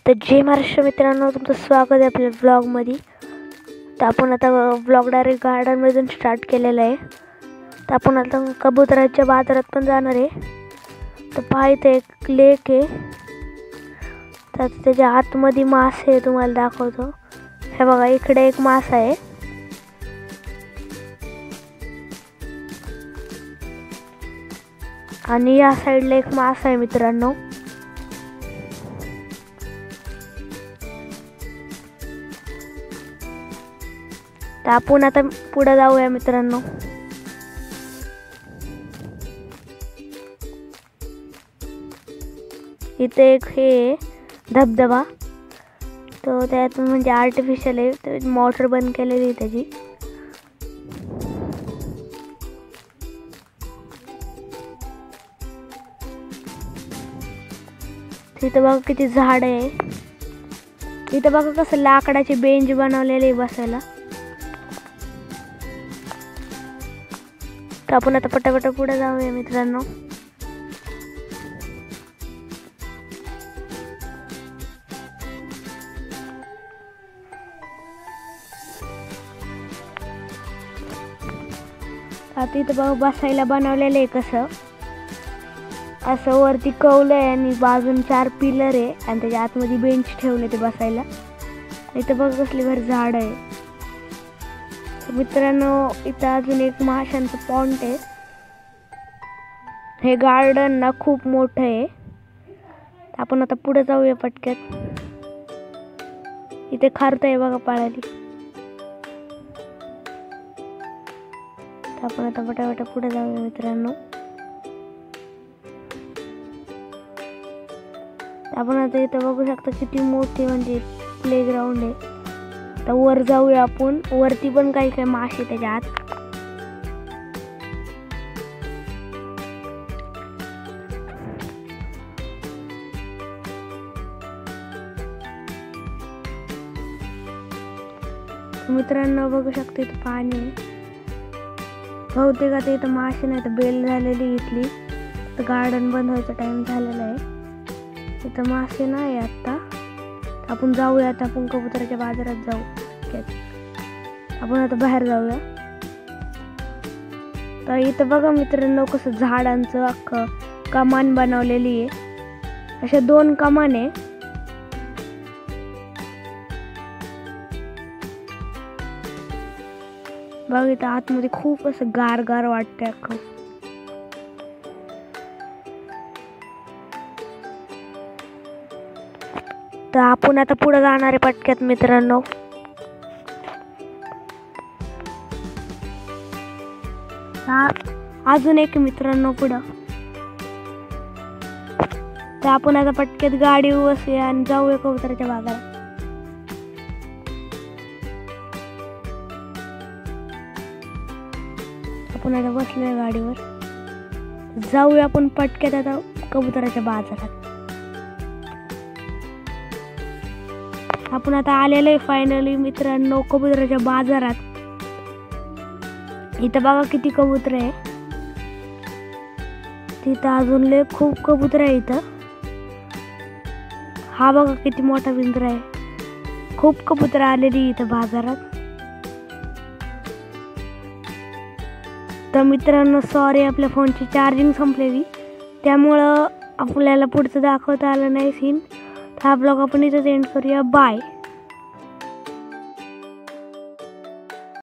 तर जय महाराष्ट्र मित्रांनो, तुमचं स्वागत आहे आपल्या व्लॉगमध्ये. तर आपण आता व्लॉग डायरेक्ट गार्डनमधून स्टार्ट केलेला आहे. तर आपण आता कबुतराच्या बाजारात पण जाणार आहे. तर पहा इथे एक लेक आहे, तर त्याच्या आतमध्ये मासे आहे, तुम्हाला दाखवतो. हे बघा, इकडे एक मासा आहे आणि या साईडला एक मासा आहे मित्रांनो. तर आपण आता पुढे जाऊया मित्रांनो. इथे एक हे धबधबा, तो त्यात म्हणजे आर्टिफिशियल आहे, मोटर बंद केलेली आहे त्याची. इथं बघा किती झाड आहे. इथं बघा कसं लाकडाचे बेंच बनवलेले बसायला. तर आपण आता पटापट पुढे जाऊया मित्रांनो. आता इथं बघा बसायला बनवलेलं आहे, कसं असं वरती कौलं आहे आणि बाजून 4 पिलर आहे आणि त्याच्या आतमध्ये बेंच ठेवले ते बसायला. इथं बघा कसली भर झाड आहे. मित्रांनो, इथं अजून एक माशांचं पॉन्ड आहे. हे गार्डन ना खूप मोठं आहे. आपण आता पुढे जाऊया पटक्यात. इथे खारत आहे बघा पाळाली. आपण आता पटापट पुढे जाऊया मित्रांनो. आपण आता इथं बघू शकता किती मोठी म्हणजे प्लेग्राऊंड आहे. तर वर जाऊया आपण. वरती पण काही काही मासे त्याच्या आत. मित्रांनो बघू शकता इथं पाणी आहे. बहुतेक आता इथं मासे नाही तर बेल झालेली इथली. तर गार्डन बंद व्हायचा टाइम झालेला आहे. इथं मासे नाही आता. आपण जाऊया आता. आपण कबुतराच्या बाजारात जाऊ. आपण आता बाहेर जाऊया. तर इथं बघा मित्रांनो कसं झाडांचं अख्खं कमान बनवलेली आहे. अशा 2 कमान आहे. बघ इथं आतमध्ये खूप असं गार गार वाटतंय अख्खं. तर आपण आता पुढे जाणार आहे पटक्यात मित्रांनो. अजून एक मित्रांनो पुढं. तर आपण आता पटक्यात गाडी बसूया आणि जाऊया कबुतराच्या बाजारात. आपण आता बसलोय गाडीवर. जाऊया आपण पटक्यात आता कबुतराच्या बाजारात. आपण आता आलेलो आहे फायनली मित्रांनो कबुतराच्या बाजारात. इथं बघा किती कबूतर आहे. तिथं अजून लय खूप कबूतर आहे. इथं हा बघा किती मोठा पिंजरा आहे. खूप कबूतर आलेली इथं बाजारात. तर मित्रांनो सॉरी, आपल्या फोनची चार्जिंग संपलेली, त्यामुळं आपल्याला पुढचं दाखवता आलं नाही सीन. तर हा ब्लॉग आपण इथंच एंड करूया. बाय.